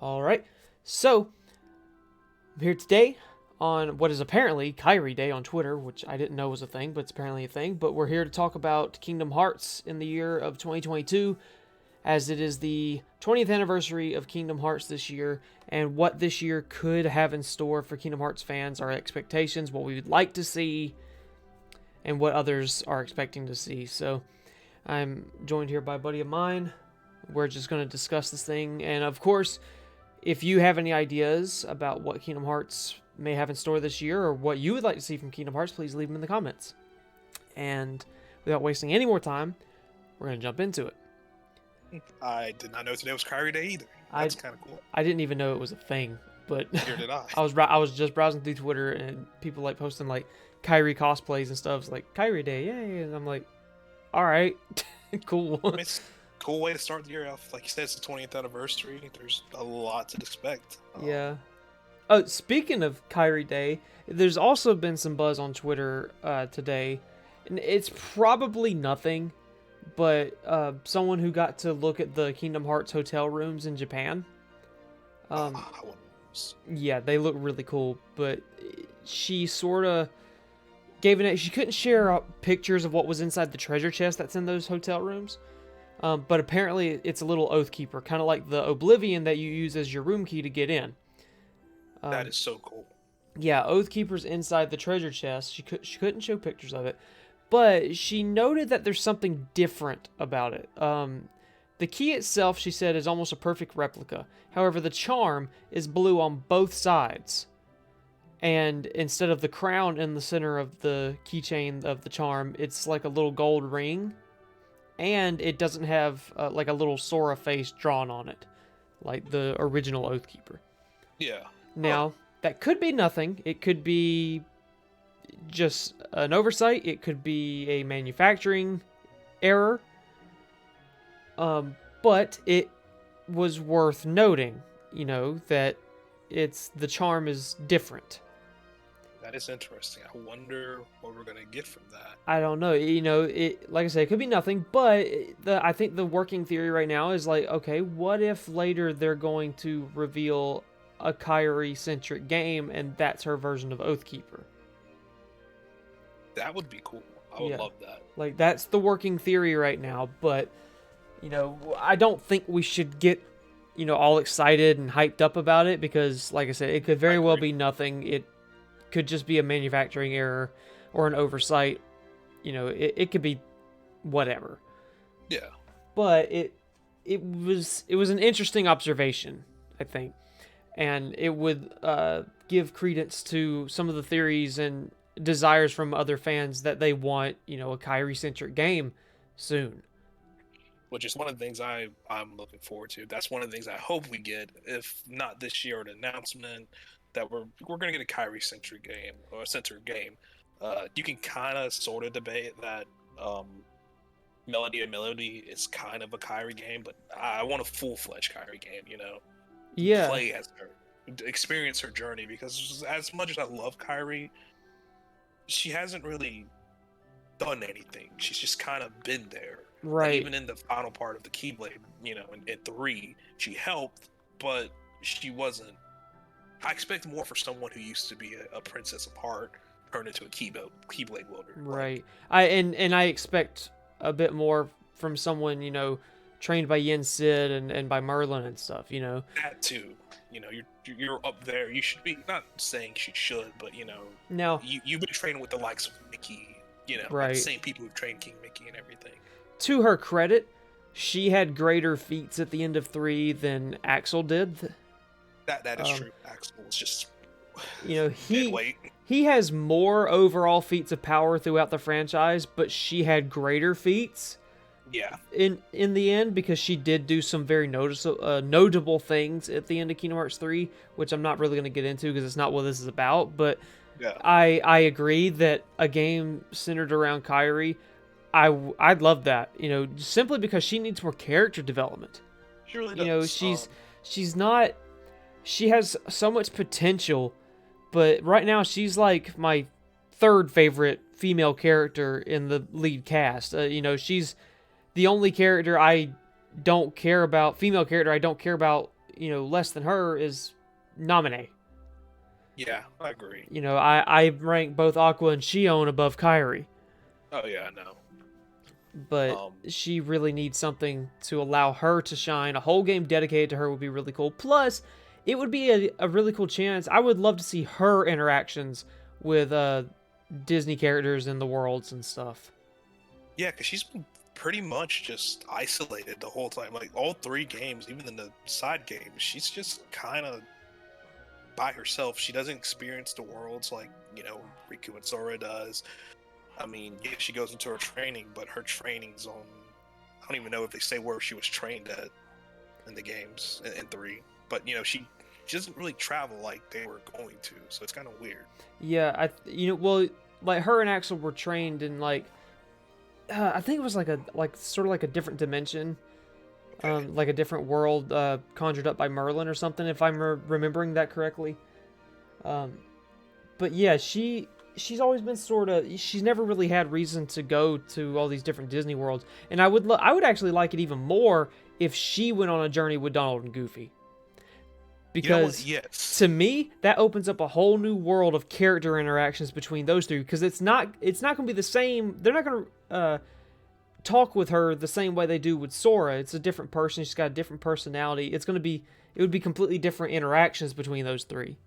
All right. So, I'm here today on what is apparently Kyrie Day on Twitter, which I didn't know was a thing, but it's apparently a thing. But we're here to talk about Kingdom Hearts in the year of 2022, as it is the 20th anniversary of Kingdom Hearts this year, and what this year could have in store for Kingdom Hearts fans, our expectations, what we would like to see, and what others are expecting to see. So, I'm joined here by a buddy of mine. We're just going to discuss this thing, and of course, if you have any ideas about what Kingdom Hearts may have in store this year or what you would like to see from Kingdom Hearts, please leave them in the comments. And without wasting any more time, we're going to jump into it. I did not know today was Kyrie Day either. That's kind of cool. I didn't even know it was a thing, but Neither did I. I was just browsing through Twitter and people like posting like Kyrie cosplays and stuff. It's like Kyrie Day, yay! And I'm like, all right, cool. I mean, it's a cool way to start the year off. Like you said, it's the 20th anniversary. There's a lot to expect. Yeah. Oh, speaking of Kyrie Day, there's also been some buzz on Twitter today, and it's probably nothing, but someone who got to look at the Kingdom Hearts hotel rooms in Japan. Yeah, they look really cool, but she sort of gave it. She couldn't share pictures of what was inside the treasure chest that's in those hotel rooms. But apparently it's a little Oathkeeper, kind of like the Oblivion that you use as your room key to get in. That is so cool. Yeah, Oathkeeper's inside the treasure chest. She couldn't show pictures of it, but she noted that there's something different about it. The key itself, she said, is almost a perfect replica. However, the charm is blue on both sides. And instead of the crown in the center of the keychain of the charm, it's like a little gold ring. And it doesn't have like a little Sora face drawn on it, like the original Oathkeeper. Yeah. Now, that could be nothing. It could be just an oversight. It could be a manufacturing error. But it was worth noting, that the charm is different. That is interesting. I wonder what we're gonna get from that. I don't know. Like I said, it could be nothing, but I think the working theory right now is like, okay, what if later they're going to reveal a Kyrie-centric game, and that's her version of Oathkeeper? That would be cool. I would love that. Like, that's the working theory right now, but, I don't think we should get, all excited and hyped up about it, because, like I said, it could very well be nothing. It could just be a manufacturing error or an oversight. It could be whatever. Yeah. But it was an interesting observation, I think. And it would give credence to some of the theories and desires from other fans that they want, a Kyrie-centric game soon. Which is one of the things I'm looking forward to. That's one of the things I hope we get, if not this year, an announcement that we're going to get a Kyrie-centric game, or a centered game. You can kind of sort of debate that Melody is kind of a Kyrie game, but I want a full-fledged Kyrie game, Yeah. Play as her, experience her journey, because as much as I love Kyrie, she hasn't really done anything. She's just kind of been there. Right. And even in the final part of the Keyblade, in 3, she helped, but she wasn't. I expect more for someone who used to be a princess of heart turned into a Keyblade wielder. Right. I expect a bit more from someone, trained by Yen Sid and by Merlin and stuff, That too. You're up there. You should be, not saying she should, but Now, you've been training with the likes of Mickey, right. The same people who've trained King Mickey and everything. To her credit, she had greater feats at the end of 3 than Axel did. That is true. Axel was just he has more overall feats of power throughout the franchise, but she had greater feats. Yeah. In the end, because she did do some very notable things at the end of Kingdom Hearts 3, which I'm not really going to get into because it's not what this is about. But yeah. I agree that a game centered around Kyrie, I'd love that. Simply because she needs more character development. She really does. She's not. She has so much potential, but right now she's like my third favorite female character in the lead cast. She's the only character I don't care about, female character I don't care about less than her is Naminé. Yeah, I agree. I rank both Aqua and Shion above Kairi, Oh yeah, I know. but Um, she really needs something to allow her to shine. A whole game dedicated to her would be really cool. Plus, it would be a really cool chance. I would love to see her interactions with Disney characters in the worlds and stuff. yeah, because she's been pretty much just isolated the whole time. Like all three games, even in the side games, she's just kind of by herself. She doesn't experience the worlds like Riku and Sora does. I mean, yeah, she goes into her training, but her training's on. I don't even know if they say where she was trained at in the games in three. But she doesn't really travel like they were going to, so it's kind of weird. Yeah, well, like her and Axel were trained in like I think it was like sort of like a different dimension, Okay. like a different world conjured up by Merlin or something, if I'm remembering that correctly. Um, but yeah, she's always been she's never really had reason to go to all these different Disney worlds, and I would actually like it even more if she went on a journey with Donald and Goofy. You know what? Because Yes. to me that opens up a whole new world of character interactions between those three, because it's not going to be the same. They're not going to talk with her the same way they do with Sora. It's a different person. She's got a different personality. It would be completely different interactions between those three.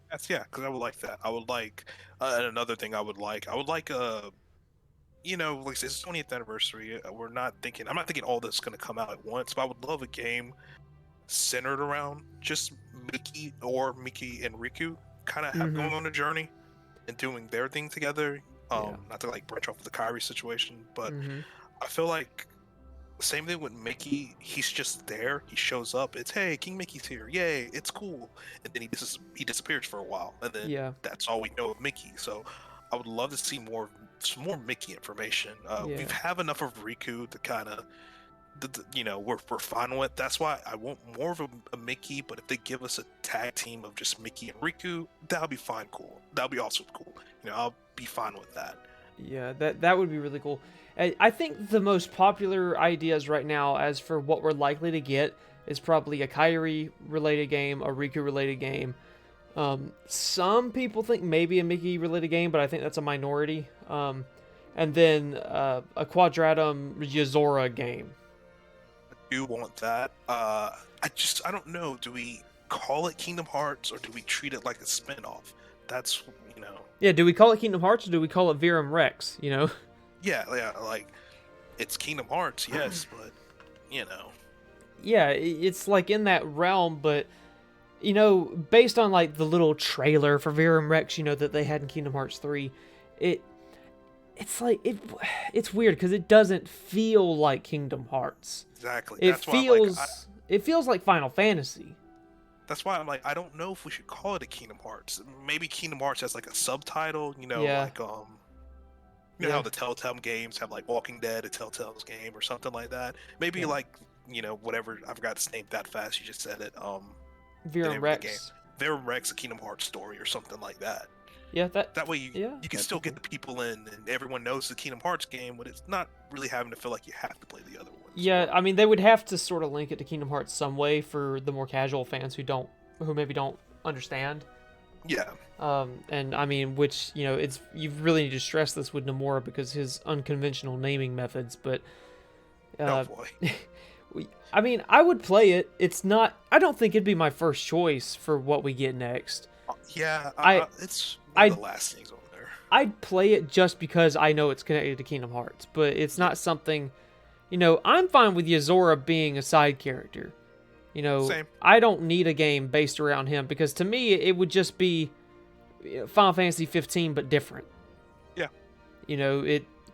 That's yeah, because I would like that. I would like, and another thing I would like like it's 20th anniversary. We're not thinking. I'm not thinking all this is gonna come out at once, but I would love a game centered around just Mickey and Riku kind of have Mm-hmm. going on a journey and doing their thing together. Yeah. Not to like branch off of the Kyrie situation, but Mm-hmm. I feel like same thing with Mickey. He's just there. He shows up. It's hey, King Mickey's here. Yay, it's cool. And then he disappears for a while, and then Yeah. that's all we know of Mickey. So I would love to see some more Mickey information. Yeah. We've have enough of Riku to kind of we're fine with. That's why I want more of a Mickey. But if they give us a tag team of just Mickey and Riku, that'll be fine. Cool. That'll be also cool. I'll be fine with that. Yeah, that would be really cool. I think the most popular ideas right now, as for what we're likely to get, is probably a Kairi related game, a Riku related game. Some people think maybe a Mickey related game, but I think that's a minority. And then a Quadratum Yozora game. Do want that. I don't know. Do we call it Kingdom Hearts or do we treat it like a spin-off? That's Yeah, do we call it Kingdom Hearts or do we call it Virum Rex? yeah, like it's Kingdom Hearts, yes, but Yeah, it's like in that realm, but based on like the little trailer for Virum Rex, that they had in Kingdom Hearts 3, it's like it's weird because it doesn't feel like Kingdom Hearts. exactly. It feels like Final Fantasy. That's why I'm like, I don't know if we should call it a Kingdom Hearts. Maybe Kingdom Hearts has like a subtitle, Yeah. like Yeah. how the Telltale games have like Walking Dead, a Telltale's game or something like that. Maybe Yeah. like whatever. I forgot its name that fast. You just said it. The Virum name of the game. Rex. Their Rex, a Kingdom Hearts story or something like that. Yeah, That way you can that's still get cool. the people in and everyone knows the Kingdom Hearts game, but it's not really having to feel like you have to play the other ones. Yeah, I mean they would have to sort of link it to Kingdom Hearts some way for the more casual fans who maybe don't understand. Yeah. And I mean, which you really need to stress this with Nomura because his unconventional naming methods. But Oh boy. I mean, I would play it. It's not. I don't think it'd be my first choice for what we get next. Yeah. It's one of the last things over there. I'd play it just because I know it's connected to Kingdom Hearts, but it's not something. I'm fine with Yozora being a side character. Same. I don't need a game based around him because to me it would just be Final Fantasy 15 but different. Yeah.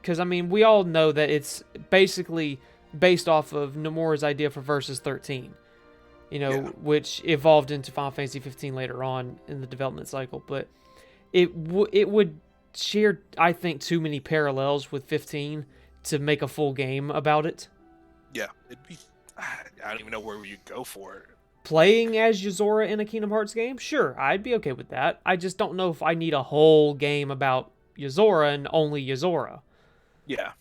Because I mean we all know that it's basically based off of Nomura's idea for Versus 13. Which evolved into Final Fantasy 15 later on in the development cycle, but it would share, I think, too many parallels with 15 to make a full game about it. Yeah. It'd be. I don't even know where you'd go for it. Playing as Yozora in a Kingdom Hearts game, sure, I'd be okay with that. I just don't know if I need a whole game about Yozora and only Yozora. Yeah.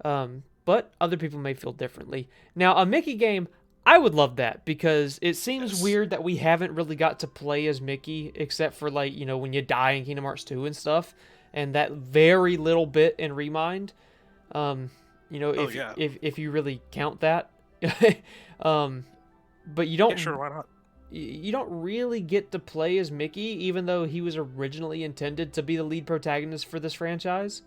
But other people may feel differently. Now, a Mickey game, I would love that because it seems Yes. weird that we haven't really got to play as Mickey except for like, when you die in Kingdom Hearts 2 and stuff and that very little bit in Remind. Um, Oh if yeah. if you really count that. um, but Yeah, sure, why not? you don't really get to play as Mickey even though he was originally intended to be the lead protagonist for this franchise.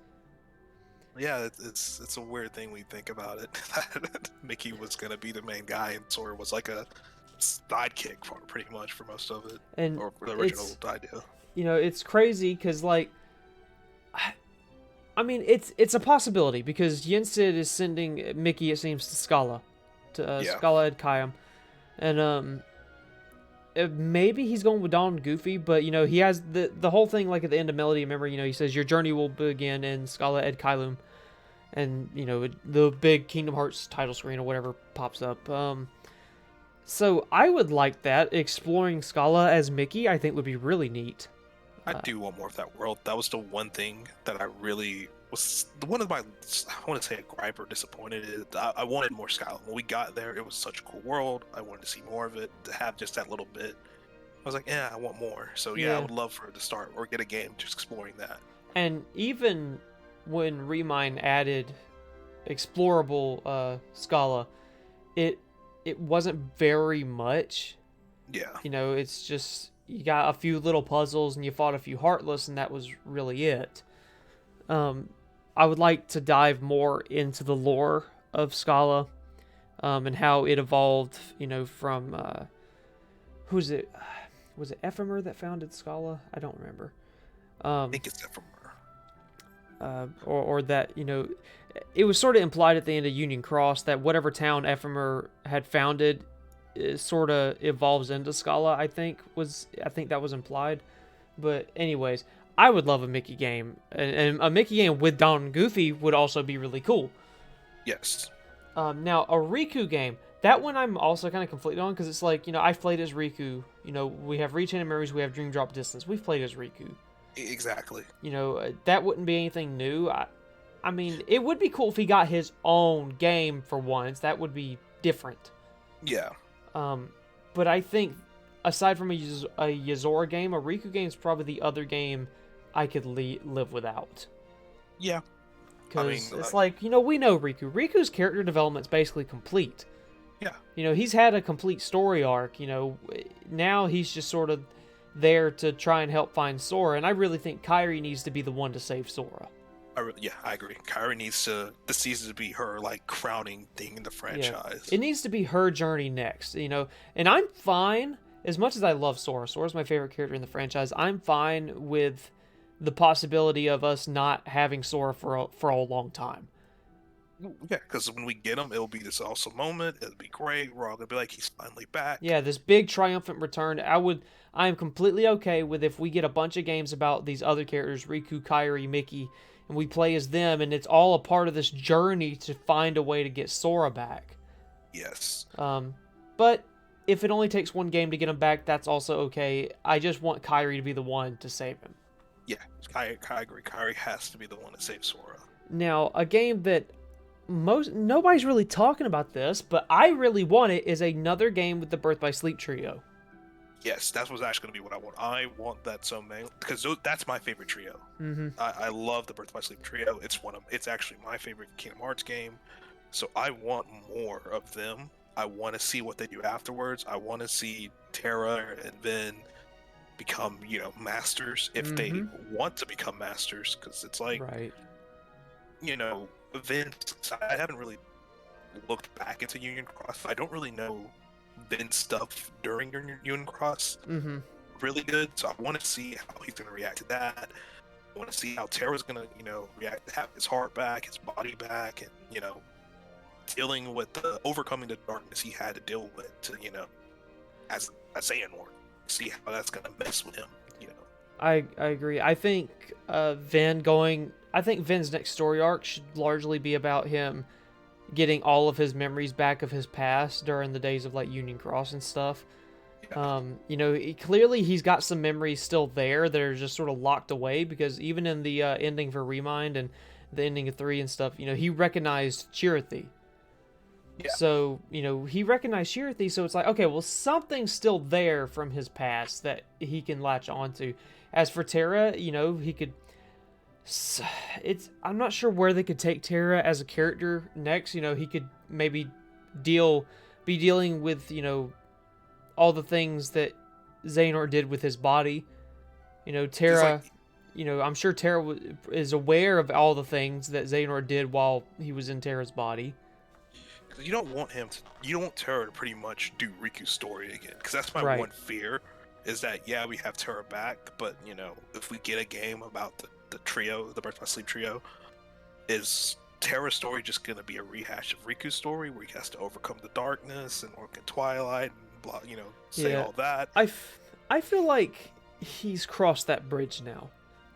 Yeah, it's a weird thing when you think about it. That Mickey was gonna be the main guy, and Sora was like a sidekick for pretty much for most of it, And or for the original it's idea. it's crazy cuz like I mean, it's a possibility because Yensid is sending Mickey, it seems, to Scala, to Yeah, Scala Ed Kayam, and maybe he's going with Don Goofy, but he has the whole thing like at the end of Melody of Memory. He says your journey will begin in Scala Ed Kylum, and the big Kingdom Hearts title screen or whatever pops up. So I would like that exploring Scala as Mickey. I think would be really neat. I do want more of that world. That was the one thing that I really was one of my, I want to say, a gripe or disappointed is I wanted more Skyrim. When we got there, it was such a cool world. I wanted to see more of it. To have just that little bit, I was like, yeah, I want more. So yeah, I Yeah, would love for it to start or get a game just exploring that. and even when Remind added explorable Scala, it it wasn't very much. Yeah, It's just you got a few little puzzles and you fought a few Heartless, and that was really it. Um, I would like to dive more into the lore of Scala, and how it evolved. From who's it? Was it Ephemer that founded Scala? I don't remember. I Um, think it's that from her. or that it was sort of implied at the end of Union Cross that whatever town Ephemer had founded sort of evolves into Scala. I think that was implied. But anyways, I would love a Mickey game, and a Mickey game with Don Goofy would also be really cool. Yes, Now a Riku game. That one I'm also kind of conflicted on because it's like I've played as Riku. We have Reach Into Memories, we have Dream Drop Distance. We've played as Riku. exactly. That wouldn't be anything new. I mean, it would be cool if he got his own game for once. That would be different. Yeah, Um, but I think aside from a Yazora game, a Riku game is probably the other game I could live without. yeah. I mean, Because it's like, we know Riku. Riku's character development's basically complete. yeah. He's had a complete story arc. Now he's just sort of there to try and help find Sora, and I really think Kairi needs to be the one to save Sora. Yeah, I agree. Kyrie needs to this season to be her like crowning thing in the Yeah. franchise. It needs to be her journey next, and I'm fine, as much as I love Sora. Sora's my favorite character in the franchise. I'm fine with the possibility of us not having Sora for a long time. Yeah, because when we get him, it'll be this awesome moment. It'll be great. We're all gonna be like, he's finally back. Yeah, this big triumphant return. I am completely okay with if we get a bunch of games about these other characters, Riku, Kairi, Mickey, and we play as them, and it's all a part of this journey to find a way to get Sora back. Yes. But if it only takes one game to get him back, that's also okay. I just want Kairi to be the one to save him. Yeah, I agree. Kyrie has to be the one to save Sora. Now, a game that nobody's really talking about this, but I really want it is another game with the Birth by Sleep trio. Yes, that was actually gonna be what I want. I want that so many because that's my favorite trio. Mm-hmm. I love the Birth by Sleep trio. It's actually my favorite Kingdom Hearts game. So I want more of them. I want to see what they do afterwards. I want to see Terra and Vin become, masters if they want to become masters. Because it's like, Right. Vin. I haven't really looked back into Union Cross. I don't really know Vin's stuff during Union Cross Mm-hmm. really good. So I want to see how he's going to react to that. I want to see how Terra's going to, react, have his heart back, his body back, and, dealing with the overcoming the darkness he had to deal with to, as a Xehanort. See how that's going to mess with him, I agree. I think I think Vin's next story arc should largely be about him getting all of his memories back of his past during the days of like Union Cross and stuff. Yeah. Clearly he's got some memories still there that are just sort of locked away because even in the ending for Remind and the ending of 3 and stuff, he recognized Chirithy. Yeah. So, he recognized Shirathi, so it's like, okay, well, something's still there from his past that he can latch onto. As for Terra, he could. I'm not sure where they could take Terra as a character next. He could maybe be dealing with, all the things that Xehanort did with his body. It's like Terra, I'm sure Terra is aware of all the things that Xehanort did while he was in Terra's body. you don't want him to. You don't want Terra to pretty much do Riku's story again, because that's my Right. one fear. Is that yeah, we have Terra back, but if we get a game about the trio, the Birth by Sleep trio, is Terra's story just gonna be a rehash of Riku's story, where he has to overcome the darkness and work in Twilight and blah, say Yeah. all that? I feel like he's crossed that bridge now.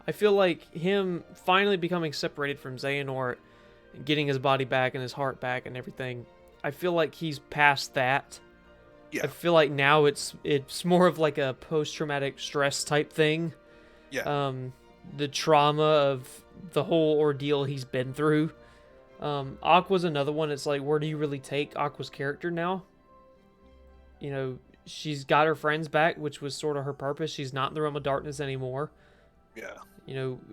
I feel like him finally becoming separated from Xehanort and getting his body back and his heart back and everything. I feel like he's past that. Yeah. I feel like now it's more of like a post-traumatic stress type thing. Yeah. The trauma of the whole ordeal he's been through. Aqua's another one. It's like, where do you really take Aqua's character now? She's got her friends back, which was sort of her purpose. She's not in the realm of darkness anymore. Yeah.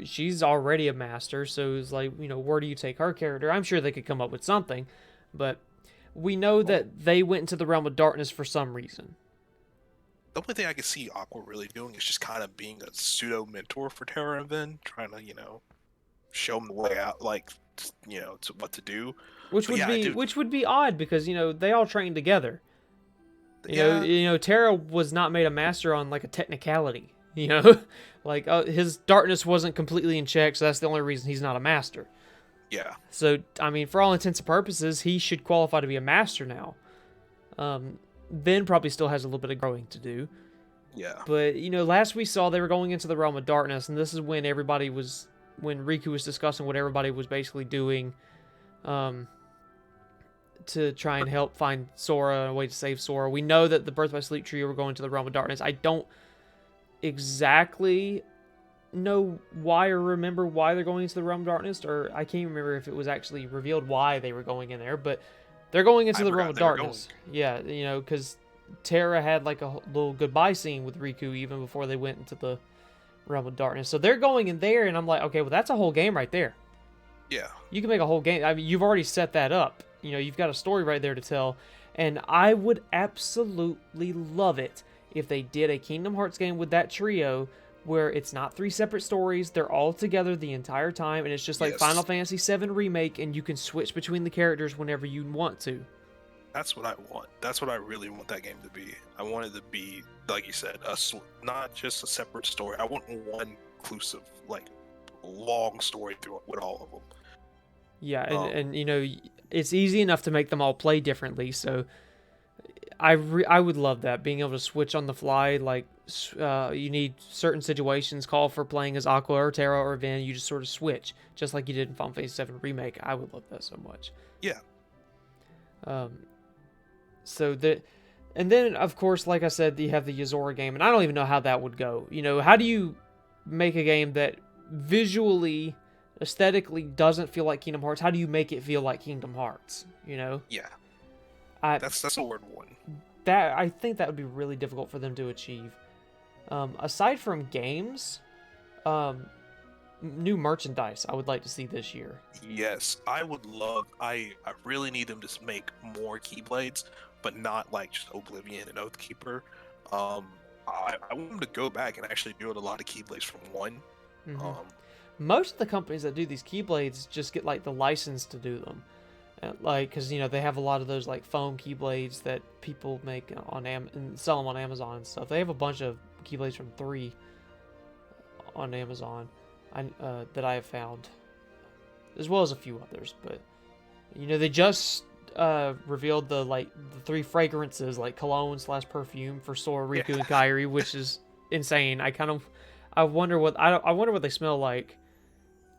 She's already a master, so it's like, where do you take her character? I'm sure they could come up with something, but we know that they went into the realm of darkness for some reason. The only thing I can see Aqua really doing is just kind of being a pseudo mentor for Terra and Vin, trying to, show him the way out, like, to what to do. Which But would yeah, be dude, which would be odd because they all trained together. yeah, Terra was not made a master on like a technicality. Like his darkness wasn't completely in check, so that's the only reason he's not a master. yeah, So I mean, for all intents and purposes, he should qualify to be a master now. Ben probably still has a little bit of growing to do. yeah. But last we saw they were going into the realm of darkness, and this is when when Riku was discussing what everybody was basically doing, to try and help find Sora, a way to save Sora. We know that the Birth by Sleep trio were going to the realm of darkness. I don't exactly know why or remember why they're going into the realm of darkness, or I can't remember if it was actually revealed why they were going in there, but they're going into the realm of darkness. Yeah, because Terra had like a little goodbye scene with Riku even before they went into the realm of darkness. So they're going in there, and I'm like, okay, well, that's a whole game right there. Yeah. You can make a whole game. I mean, you've already set that up. You've got a story right there to tell. And I would absolutely love it if they did a Kingdom Hearts game with that trio where it's not 3 separate stories. They're all together the entire time. And it's just like Yes. Final Fantasy VII Remake, and you can switch between the characters whenever you want to. That's what I want. That's what I really want that game to be. I want it to be, like you said, not just a separate story. I want one inclusive, like, long story through with all of them. Yeah, and it's easy enough to make them all play differently. So I would love that, being able to switch on the fly. Like you need certain situations call for playing as Aqua or Terra or Vin. You just sort of switch, just like you did in Final Fantasy VII Remake. I would love that so much. Yeah. And then of course, like I said, you have the Yozora game, and I don't even know how that would go. How do you make a game that visually, aesthetically doesn't feel like Kingdom Hearts? How do you make it feel like Kingdom Hearts? Yeah. I That's a word one. I think that would be really difficult for them to achieve. Aside from games, new merchandise I would like to see this year. Yes, I would love. I really need them to make more Keyblades, but not like just Oblivion and Oathkeeper. I want them to go back and actually build a lot of Keyblades from one. Mhm. Most of the companies that do these Keyblades just get like the license to do them, like because they have a lot of those like foam Keyblades that people make on and sell them on Amazon and stuff. They have a bunch of Keyblades from 3 on Amazon, that I have found, as well as a few others. But they just revealed the 3 fragrances, like cologne / perfume for Sora, Riku, and Kairi, which is insane. I wonder what they smell like.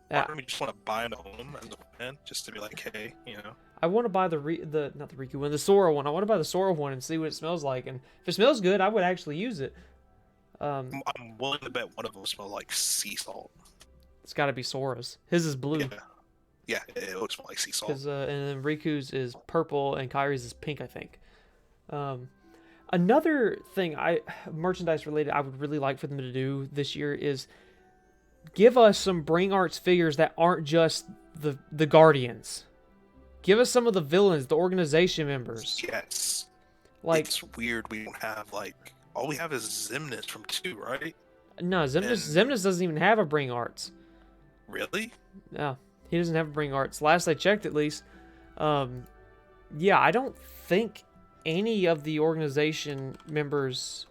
Part of me just want to buy them as a fan, just to be like, hey, I want to buy not the Riku one, the Sora one. I want to buy the Sora one and see what it smells like. And if it smells good, I would actually use it. I'm willing to bet one of them smell like sea salt. It's got to be Sora's. His is blue. Yeah. Yeah, it looks more like sea salt. Because and then Riku's is purple and Kairi's is pink, I think. Um, Another thing I merchandise related I would really like for them to do this year is give us some Bring Arts figures that aren't just the Guardians. Give us some of the villains, the organization members. Yes. Like It's weird we don't have like all we have is Xemnas from 2, right? no, And Xemnas doesn't even have a Bring Arts. really? No, he doesn't have a Bring Arts. Last I checked, at least. Um, yeah, I don't think any of the organization members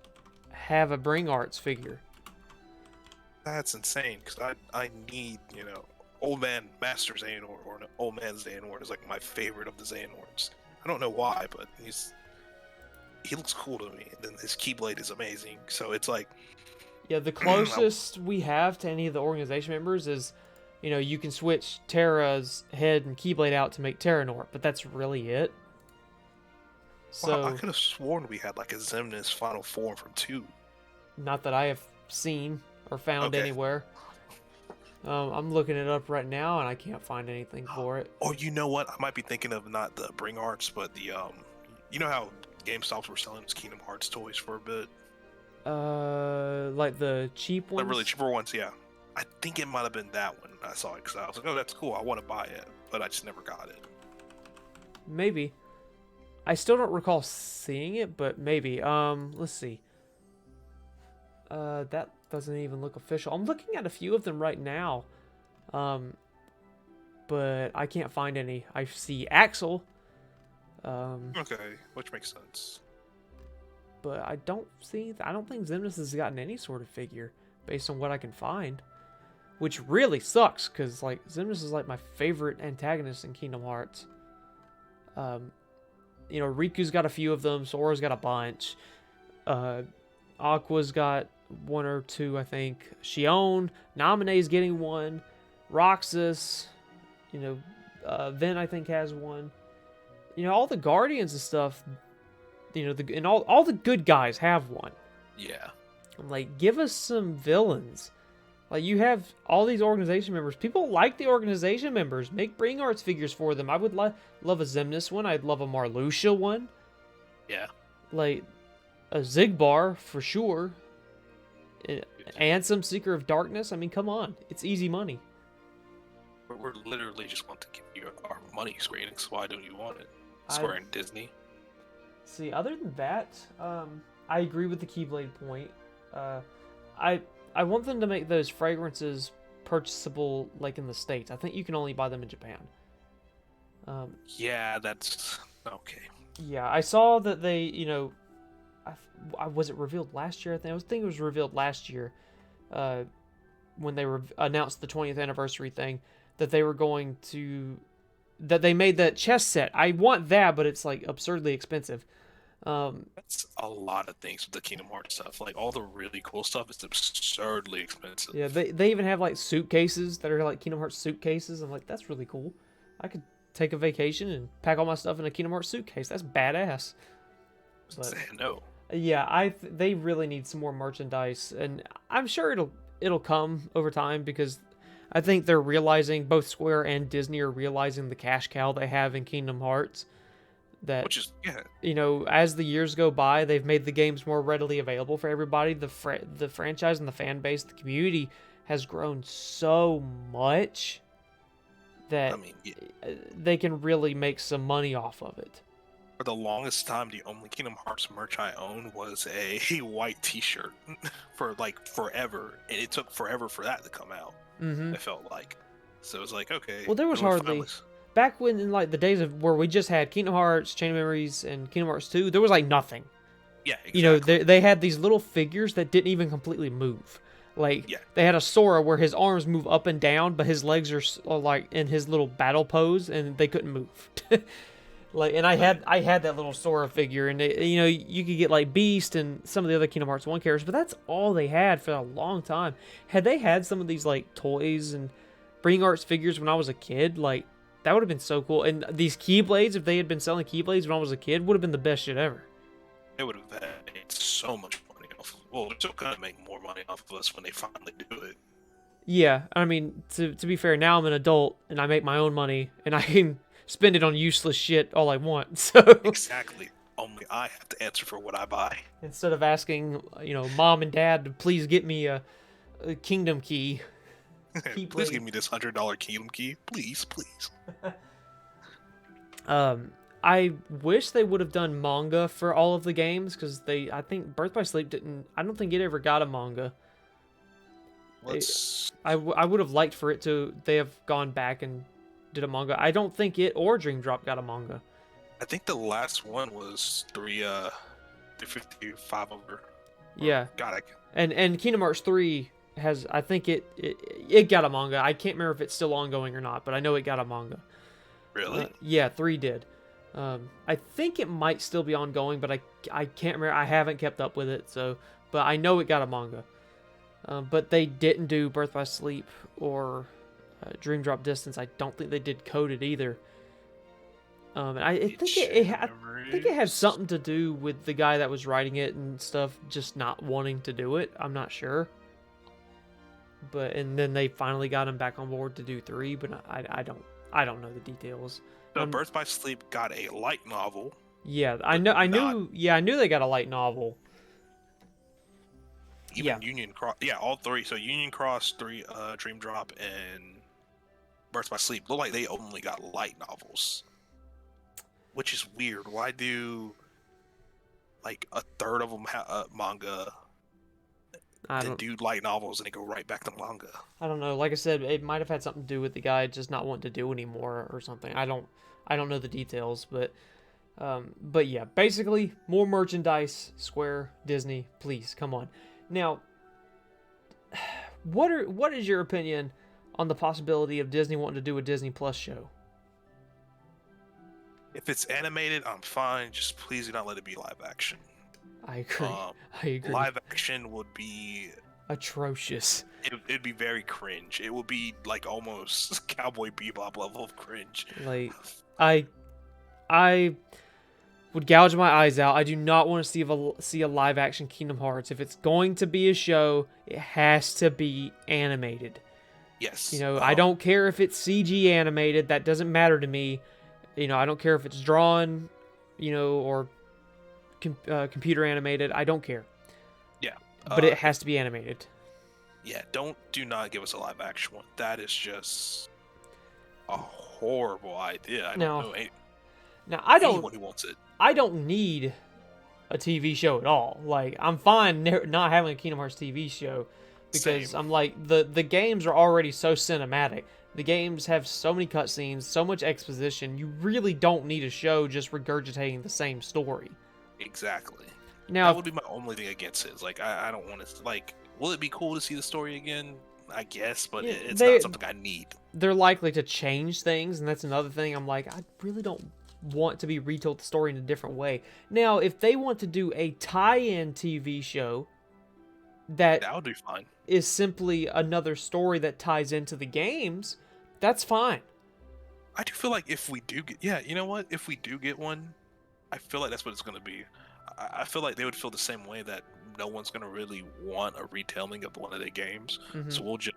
have a Bring Arts figure. That's insane because I need, Old Man Master Xehanort or Old Man Xehanort is like my favorite of the Xehanorts. I don't know why, but he looks cool to me. And then his Keyblade is amazing. So it's like Yeah, the closest we have to any of the organization members is, you can switch Terra's head and Keyblade out to make Terranort, but that's really it. wow, I So, could have sworn we had like a Xemnas final form from 2. not that I have seen or found Okay. anywhere. I'm looking it up right now, and I can't find anything for it. Or you know what? I might be thinking of not the Bring Arts, but the you know how GameStops were selling those Kingdom Hearts toys for a bit? Like the cheap The ones? really cheaper ones, yeah. I think it might have been that one I saw it because I was like, oh, that's cool. I want to buy it, but I just never got it. Maybe. I still don't recall seeing it, but maybe. Let's see. That doesn't even look official. I'm looking at a few of them right now. But I can't find any. I see Axel. Okay, which makes sense. But I don't think Xemnas has gotten any sort of figure based on what I can find. Which really sucks, because like Xemnas is like my favorite antagonist in Kingdom Hearts. Riku's got a few of them, Sora's got a bunch. Aqua's got one or two, I think. Shion, Namine's getting one. Roxas, Ven I think has one. All the Guardians and stuff, and all the good guys have one. Yeah. I'm like, give us some villains. Like, you have all these organization members. People like the organization members. Make Bring Arts figures for them. I would love a Xemnas one. I'd love a Marluxia one. Yeah. Like, a Zigbar, for sure. And some Seeker of Darkness. I mean, come on. It's easy money. We're literally just want to give you our money, Square Enix. Why don't you want it? Square and Disney. See, other than that, I agree with the Keyblade point. I want them to make those fragrances purchasable, like in the States. I think you can only buy them in Japan. Yeah, that's okay. Yeah, I saw that they, was it revealed last year? I think it was revealed last year, when they announced the 20th anniversary thing, that they were going to, that they made that chess set. I want that, but it's like absurdly expensive. That's a lot of things with the Kingdom Hearts stuff. Like all the really cool stuff is absurdly expensive. Yeah, they even have like suitcases that are like Kingdom Hearts suitcases. I'm like, that's really cool. I could take a vacation and pack all my stuff in a Kingdom Hearts suitcase. That's badass. But, no. Yeah, they really need some more merchandise, and I'm sure it'll come over time, because I think they're realizing, both Square and Disney are realizing the cash cow they have in Kingdom Hearts. That, Which is, yeah. As the years go by, they've made the games more readily available for everybody. The franchise and the fan base, the community has grown so much that they can really make some money off of it. For the longest time, the only Kingdom Hearts merch I owned was a white T-shirt for like forever, and it took forever for that to come out. Mm-hmm. It felt like, so it was like, okay. Well, there was hardly. Back when, in like the days of where we just had Kingdom Hearts, Chain of Memories, and Kingdom Hearts 2, there was like nothing. Yeah, exactly. They had these little figures that didn't even completely move. Like, they had a Sora where his arms move up and down, but his legs are like in his little battle pose, and they couldn't move. And I had that little Sora figure, and you could get like Beast and some of the other Kingdom Hearts 1 characters, but that's all they had for a long time. Had they had some of these like toys and Bring Arts figures when I was a kid, like, that would have been so cool. And these Keyblades, if they had been selling Keyblades when I was a kid, would have been the best shit ever. They would have made so much money off of. Well, they're still gonna make more money off of us when they finally do it. Yeah, I mean, to be fair, now I'm an adult and I make my own money and I can spend it on useless shit all I want. So Exactly. Only I have to answer for what I buy. instead of asking, mom and dad to please get me a kingdom key, Please give keyblade. me this $100 Kingdom key, please, please. I wish they would have done manga for all of the games because I think Birth by Sleep didn't. I don't think it ever got a manga. Let's. I would have liked for it to. They have gone back and did a manga. I don't think it or Dream Drop got a manga. I think the last one was 355 over. Yeah, God, and Kingdom Hearts 3 has. I think it got a manga. I can't remember if it's still ongoing or not, but I know it got a manga. really? Yeah, 3 did. I think it might still be ongoing, but I can't remember. I haven't kept up with it, but I know it got a manga. But they didn't do Birth by Sleep or Dream Drop Distance. I don't think they did Coded either. And I think I think it had something to do with the guy that was writing it and stuff just not wanting to do it. I'm not sure. And then they finally got him back on board to do 3, but I don't know the details. So Birth by Sleep got a light novel. Yeah, I knew they got a light novel. Even Union Cross, all 3. So Union Cross, 3, Dream Drop, and Birth by Sleep look like they only got light novels, which is weird. Why do like a third of them have manga, and do light novels, and they go right back to manga? I don't know. Like I said, it might have had something to do with the guy just not wanting to do anymore or something. I don't know the details, but yeah, basically more merchandise. Square, Disney, please come on. Now, what is your opinion on the possibility of Disney wanting to do a Disney Plus show? If it's animated, I'm fine. Just please do not let it be live action. I agree. I agree. Live action would be atrocious. It'd be very cringe. It would be like almost Cowboy Bebop level of cringe. Like, I would gouge my eyes out. I do not want to see a live action Kingdom Hearts. If it's going to be a show, it has to be animated. Yes. I don't care if it's CG animated. That doesn't matter to me. I don't care if it's drawn, or computer animated. I don't care. Yeah. But it has to be animated. Yeah, do not give us a live action one. That is just a horrible idea. I don't know. Now I don't. Anyone who wants it. I don't need a TV show at all. Like, I'm fine not having a Kingdom Hearts TV show because I'm like, the games are already so cinematic. The games have so many cutscenes, so much exposition. You really don't need a show just regurgitating the same story. Exactly. Now, that would be my only thing against it. Is like, I don't want to, like, will it be cool to see the story again? I guess, but it's not something I need. They're likely to change things, and that's another thing. I'm like, I really don't want to be retold the story in a different way. Now, if they want to do a tie-in TV show that would be fine. Is simply another story that ties into the games, that's fine. I do feel like if we do get, you know what? If we do get one, I feel like that's what it's going to be. I feel like they would feel the same way that no one's going to really want a retelling of one of their games. Mm-hmm. So we'll just,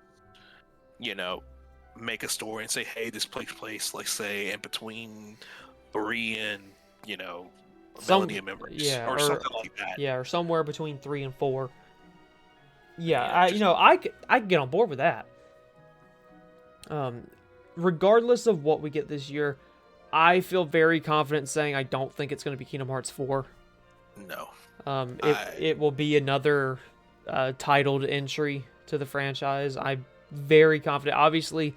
make a story and say, hey, this takes place, let's say, in between 3 and, Melody of Memories. Or something like that. Yeah, or somewhere between 3 and 4. Yeah, I could get on board with that. Regardless of what we get this year, I feel very confident saying I don't think it's going to be Kingdom Hearts 4. No. It will be another titled entry to the franchise. I'm very confident. Obviously,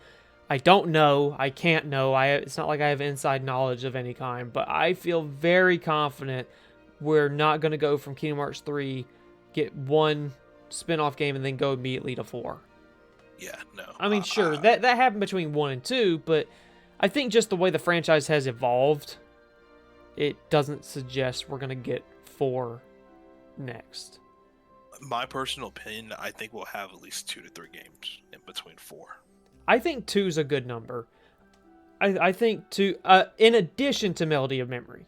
I don't know. I can't know. It's not like I have inside knowledge of any kind, but I feel very confident we're not going to go from Kingdom Hearts 3, get one spin-off game, and then go immediately to 4. Yeah, no. I mean, sure, that happened between 1 and 2, but I think just the way the franchise has evolved, it doesn't suggest we're going to get 4 next. My personal opinion, I think we'll have at least 2 to 3 games in between 4. I think 2 is a good number. I think 2, in addition to Melody of Memory.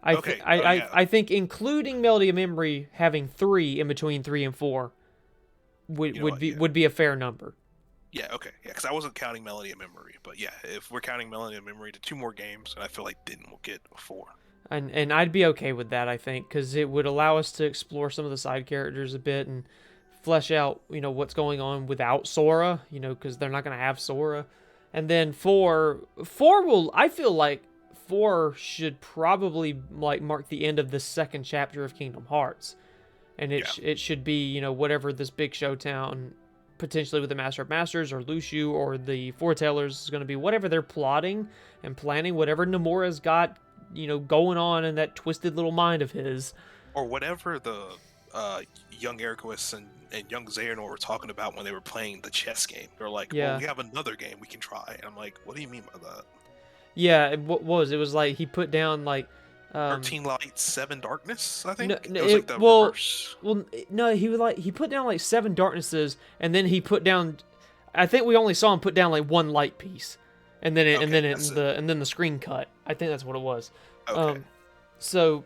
I think including Melody of Memory having 3 in between 3 and 4, would You know what? Yeah. would be a fair number. Yeah, okay. Yeah, because I wasn't counting Melody and Memory. But yeah, if we're counting Melody and Memory to two more games, and I feel like Din will get four. And I'd be okay with that, I think, because it would allow us to explore some of the side characters a bit and flesh out, what's going on without Sora, because they're not going to have Sora. And then four will, I feel like four should probably like mark the end of the second chapter of Kingdom Hearts, and it should be whatever this big showdown potentially with the Master of Masters or Lucio or the Foretellers is going to be, whatever they're plotting and planning, whatever Nomura's got going on in that twisted little mind of his. Or whatever the young Erikois and young Xehanort were talking about when they were playing the chess game. They're like, Yeah. well, we have another game we can try. And I'm like, what do you mean by that? Yeah, what was it? Was like he put down like 13 Light, 7 Darkness, I think? No, it was like the reverse. Well, no, he put down like 7 darknesses, and then he put down. I think we only saw him put down like 1 light piece, and then the screen cut. I think that's what it was. Okay. So,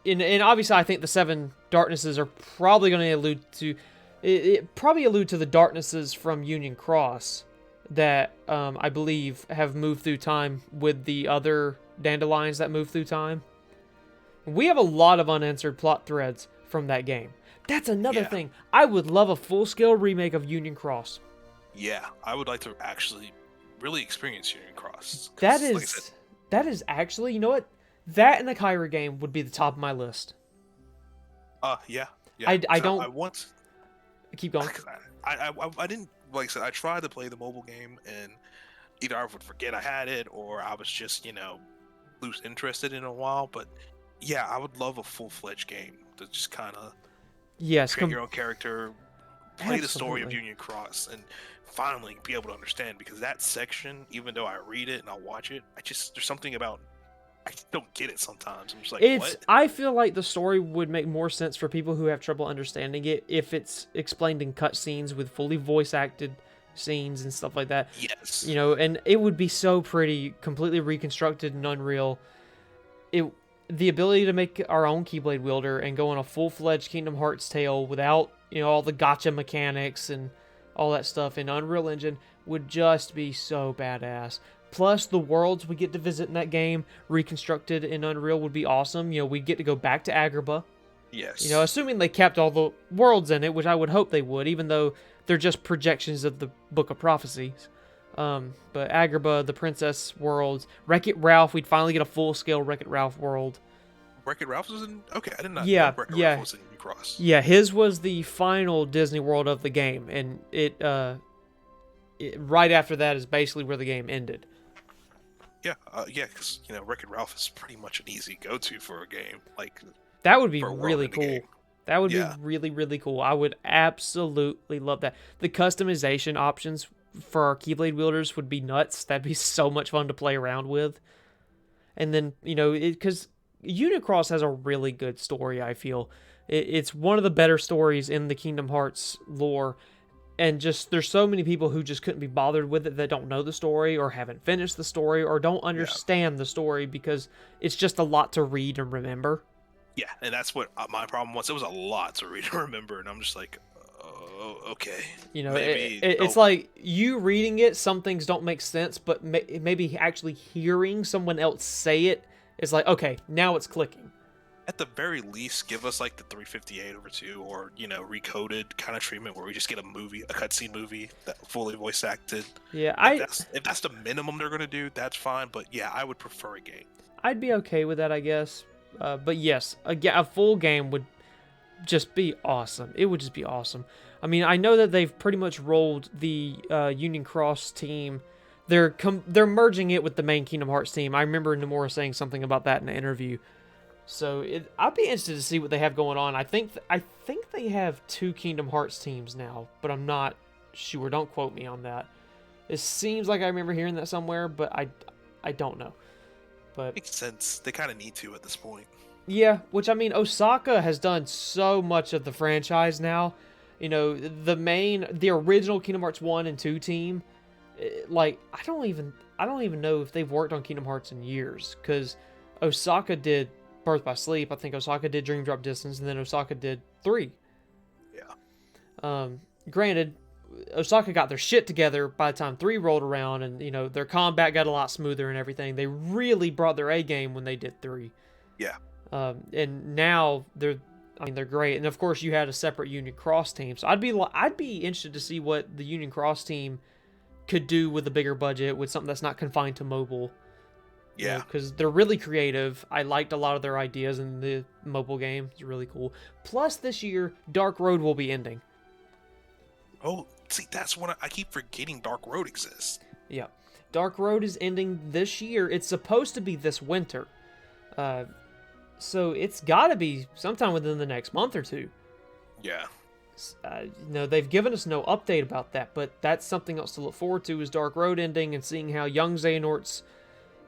and obviously, I think the 7 darknesses are probably going to allude to. It probably allude to the darknesses from Union Cross that I believe have moved through time with the other dandelions that move through time. We have a lot of unanswered plot threads from that game. That's another thing. I would love a full-scale remake of Union Cross. Yeah, I would like to actually really experience Union Cross. That like is actually, you know what? That and the Kyra game would be the top of my list. Yeah. I don't. I want. Keep going. I didn't, like I said, I tried to play the mobile game, and either I would forget I had it, or I was just, lose interested in a while. But yeah, I would love a full-fledged game to just kind of create your own character, play the story of Union Cross, and finally be able to understand. Because that section, even though I read it and I watch it, there's something about I just don't get it sometimes. I'm just like, what? I feel like the story would make more sense for people who have trouble understanding it if it's explained in cutscenes with fully voice-acted scenes and stuff like that. Yes. And it would be so pretty, completely reconstructed and unreal. The ability to make our own Keyblade wielder and go on a full-fledged Kingdom Hearts tale without, all the gotcha mechanics and all that stuff in Unreal Engine would just be so badass. Plus, the worlds we get to visit in that game, reconstructed in Unreal, would be awesome. We get to go back to Agrabah. Yes. Assuming they kept all the worlds in it, which I would hope they would, even though they're just projections of the Book of Prophecies. But Agrabah, the Princess worlds, Wreck-It Ralph, we'd finally get a full-scale Wreck-It Ralph world. Wreck-It Ralph was in... Okay, I did not know Wreck-It Ralph was in New Cross. Yeah, his was the final Disney World of the game, and it right after that is basically where the game ended. Yeah, because, Wreck-It Ralph is pretty much an easy go-to for a game. Like, that would be really cool. That would be really, really cool. I would absolutely love that. The customization options for our Keyblade wielders would be nuts. That'd be so much fun to play around with. And then, because Union Cross has a really good story, I feel. It's one of the better stories in the Kingdom Hearts lore. And just, there's so many people who just couldn't be bothered with it that don't know the story or haven't finished the story or don't understand the story because it's just a lot to read and remember. Yeah, and that's what my problem was. It was a lot to read and remember, and I'm just like, oh, okay. It's like you reading it, some things don't make sense, but maybe actually hearing someone else say it is like, okay, now it's clicking. At the very least, give us like the 358/2 or, recoded kind of treatment where we just get a cutscene movie that fully voice acted. Yeah, if that's the minimum they're going to do, that's fine, but yeah, I would prefer a game. I'd be okay with that, I guess. But yes, a full game would just be awesome. It would just be awesome. I mean, I know that they've pretty much rolled the Union Cross team. They're merging it with the main Kingdom Hearts team. I remember Nomura saying something about that in an interview. So I'd be interested to see what they have going on. I think they have 2 Kingdom Hearts teams now, but I'm not sure. Don't quote me on that. It seems like I remember hearing that somewhere, but I don't know. But makes sense. They kind of need to at this point. Yeah, which I mean, Osaka has done so much of the franchise now. The original Kingdom Hearts 1 and 2 team, like I don't even know if they've worked on Kingdom Hearts in years, because Osaka did Birth by Sleep. I think Osaka did Dream Drop Distance, and then Osaka did 3. Yeah. granted, Osaka got their shit together by the time 3 rolled around, and their combat got a lot smoother and everything. They really brought their A game when they did 3. Yeah. And now they're great. And of course, you had a separate Union Cross team, so I'd be interested to see what the Union Cross team could do with a bigger budget, with something that's not confined to mobile. Yeah, because they're really creative. I liked a lot of their ideas in the mobile game. It's really cool. Plus, this year, Dark Road will be ending. Oh, see, that's what I keep forgetting. Dark Road exists. Yeah, Dark Road is ending this year. It's supposed to be this winter, so it's got to be sometime within the next month or 2. Yeah. They've given us no update about that, but that's something else to look forward to, is Dark Road ending and seeing how young Xehanort's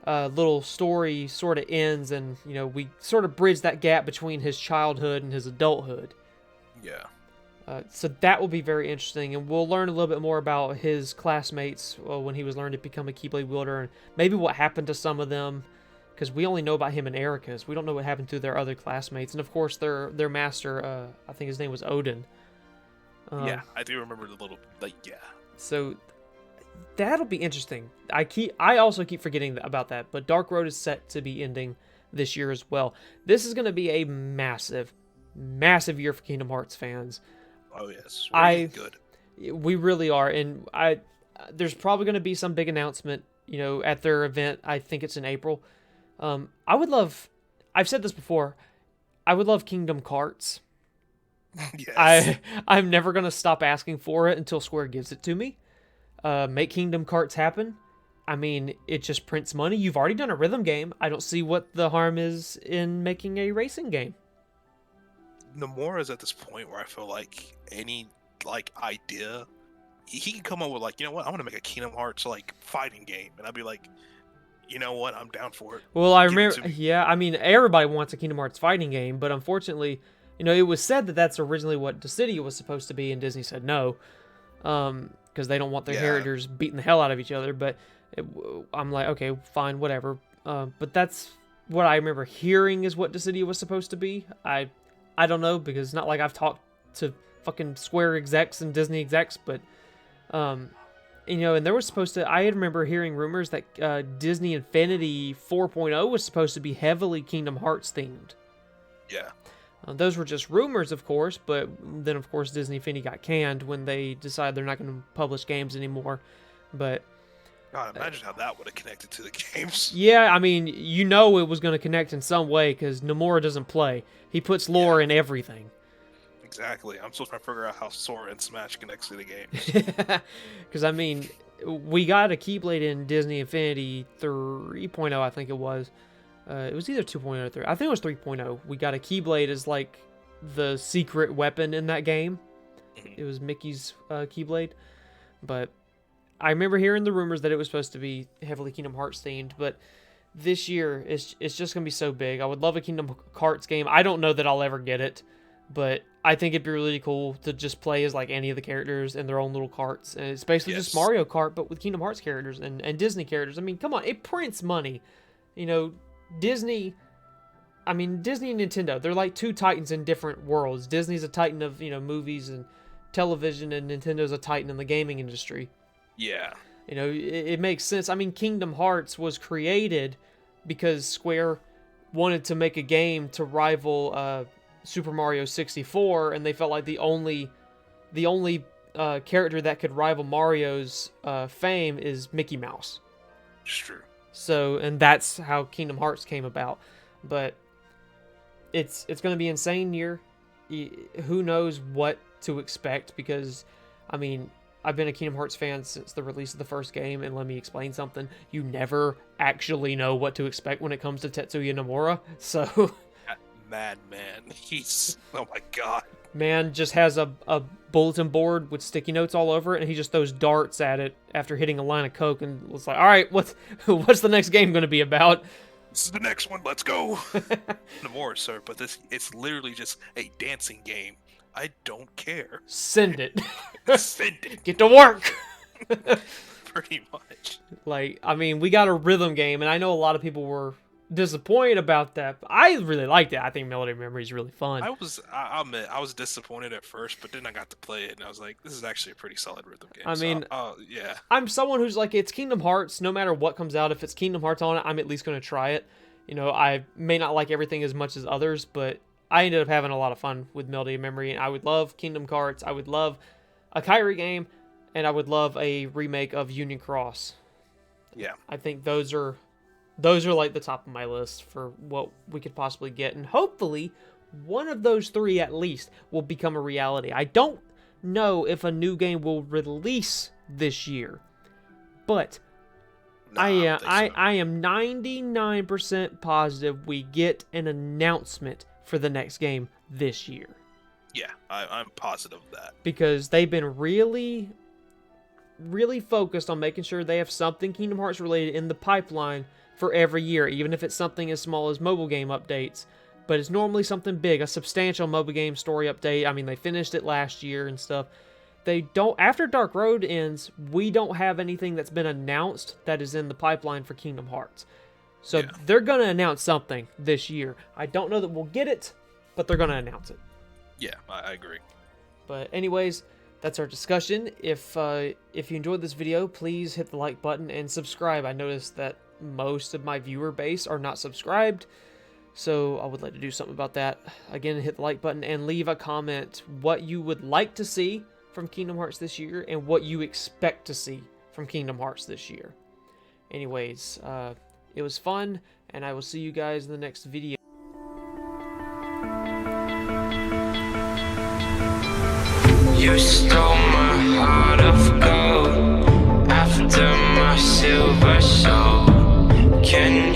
little story sort of ends, and we sort of bridge that gap between his childhood and his adulthood. Yeah. So that will be very interesting, and we'll learn a little bit more about his classmates when he was learning to become a Keyblade wielder, and maybe what happened to some of them, because we only know about him and Erica's. We don't know what happened to their other classmates, and of course their master, I think his name was Odin. Yeah, I do remember the little, yeah. So that'll be interesting. I also keep forgetting about that, but Dark Road is set to be ending this year as well. This is going to be a massive, massive year for Kingdom Hearts fans. Oh yes, really good. We really are, and there's probably going to be some big announcement, at their event. I think it's in April. I would love. I've said this before. I would love Kingdom Carts. Yes. I'm never going to stop asking for it until Square gives it to me. Make Kingdom Carts happen. I mean, it just prints money. You've already done a rhythm game. I don't see what the harm is in making a racing game. Nomura's at this point where I feel like any idea, he can come up with you know what, I want to make a Kingdom Hearts fighting game, and I'd be like, you know what, I'm down for it. Well, I remember, yeah, I mean, everybody wants a Kingdom Hearts fighting game, but unfortunately, it was said that that's originally what Dissidia was supposed to be, and Disney said no, because they don't want their characters beating the hell out of each other. But I'm like, okay, fine, whatever. But that's what I remember hearing is what Dissidia was supposed to be. I don't know, because it's not like I've talked to fucking Square execs and Disney execs, but and there was supposed to. I remember hearing rumors that Disney Infinity 4.0 was supposed to be heavily Kingdom Hearts themed. Yeah. Those were just rumors, of course, but then, of course, Disney Infinity got canned when they decided they're not going to publish games anymore. But God, imagine how that would have connected to the games. Yeah, I mean, it was going to connect in some way, because Nomura doesn't play. He puts lore in everything. Exactly. I'm still trying to figure out how Sora and Smash connects to the games. Because, I mean, we got a Keyblade in Disney Infinity 3.0, I think it was. It was either 2.0 or 3. I think it was 3.0. We got a Keyblade as, the secret weapon in that game. It was Mickey's Keyblade. But I remember hearing the rumors that it was supposed to be heavily Kingdom Hearts themed. But this year, it's just going to be so big. I would love a Kingdom Hearts game. I don't know that I'll ever get it. But I think it'd be really cool to just play as, any of the characters in their own little carts. And it's basically just Mario Kart, but with Kingdom Hearts characters and Disney characters. I mean, come on. It prints money. Disney and Nintendo, they're like two titans in different worlds. Disney's a titan of, movies and television, and Nintendo's a titan in the gaming industry. Yeah. It makes sense. I mean, Kingdom Hearts was created because Square wanted to make a game to rival Super Mario 64, and they felt like the only character that could rival Mario's fame is Mickey Mouse. It's true. So, and that's how Kingdom Hearts came about. But it's going to be an insane year. Who knows what to expect, because, I mean, I've been a Kingdom Hearts fan since the release of the first game, and let me explain something. You never actually know what to expect when it comes to Tetsuya Nomura, so... That madman, he's... Oh my god. Man just has a bulletin board with sticky notes all over it, and he just throws darts at it after hitting a line of coke, and it's like, all right, what's the next game going to be about? This is the next one, let's go. Nomura, sir, but it's literally just a dancing game. I don't care. Send it. Send it. Get to work. Pretty much. I mean, we got a rhythm game, and I know a lot of people were disappointed about that. But I really liked it. I think Melody of Memory is really fun. I'll admit, I was disappointed at first, but then I got to play it, and I was like, this is actually a pretty solid rhythm game. I mean, yeah. I'm someone who's like, it's Kingdom Hearts. No matter what comes out, if it's Kingdom Hearts on it, I'm at least going to try it. You know, I may not like everything as much as others, but I ended up having a lot of fun with Melody of Memory, and I would love Kingdom Hearts. I would love a Kyrie game, and I would love a remake of Union Cross. Yeah. I think those are like the top of my list for what we could possibly get, and hopefully one of those three at least will become a reality. I don't know if a new game will release this year, but I am 99% positive we get an announcement for the next game this year. Yeah, I'm positive of that. Because they've been really, really focused on making sure they have something Kingdom Hearts related in the pipeline for every year, even if it's something as small as mobile game updates. But it's normally something big, a substantial mobile game story update. I mean, they finished it last year and stuff. They don't, after Dark Road ends, we don't have anything that's been announced that is in the pipeline for Kingdom Hearts. So they're going to announce something this year. I don't know that we'll get it, but they're going to announce it. Yeah, I agree. But anyways, that's our discussion. If you enjoyed this video, please hit the like button and subscribe. I noticed that most of my viewer base are not subscribed, so I would like to do something about that. Again, hit the like button and leave a comment what you would like to see from Kingdom Hearts this year and what you expect to see from Kingdom Hearts this year. Anyways, it was fun, and I will see you guys in the next video. You stole my heart of gold after my silver soul. Can